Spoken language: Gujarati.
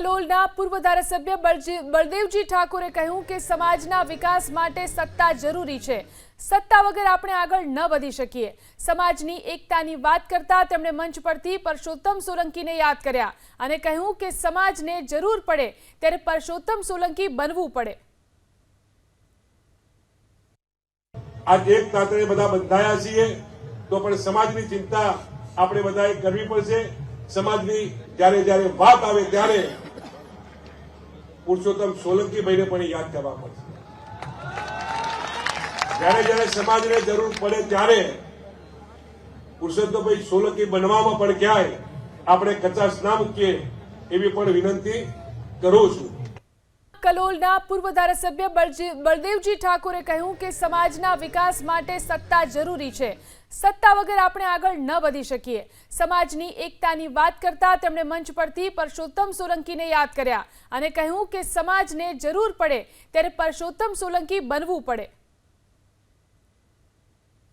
કલોલના પૂર્વ ધારાસભ્ય બળદેવજી ઠાકોરે કહ્યું કે સમાજના વિકાસ માટે સત્તા જરૂરી છે। સત્તા વગર આપણે આગળ ન વધી શકીએ। સમાજની એકતાની વાત કરતા તેમણે મંચ પરથી પરસોત્તમ સોલંકીને યાદ કર્યા અને કહ્યું કે સમાજને જરૂર પડે ત્યારે પરસોત્તમ સોલંકી બનવું પડે। आज एक સાથે બધા બંધાયા છીએ તો પણ સમાજની ચિંતા આપણે બધાએ કરવી પડશે। સમાજની જ્યારે જ્યારે વાત આવે ત્યારે પુરુષોત્તમ સોલંકી ભાઈને પણ યાદ કરવા પડશે। જ્યારે જ્યારે સમાજને જરૂર પડે ત્યારે પુરુષોત્તમભાઈ સોલંકી બનવામાં પણ ક્યાંય આપણે કચાશ ના મૂકીએ એવી પણ વિનંતી કરું છું। કલોલના પૂર્વ ધારાસભ્ય બળદેવજી ઠાકોરે કહ્યું કે સમાજના વિકાસ માટે સત્તા જરૂરી છે। સત્તા વગર આપણે આગળ ન વધી શકીએ। સમાજની એકતાની વાત કરતા તેમણે મંચ પરથી પરસોત્તમ સોલંકીને યાદ કર્યા અને કહ્યું કે સમાજને જરૂર પડે ત્યારે પરસોત્તમ સોલંકી બનવું પડે।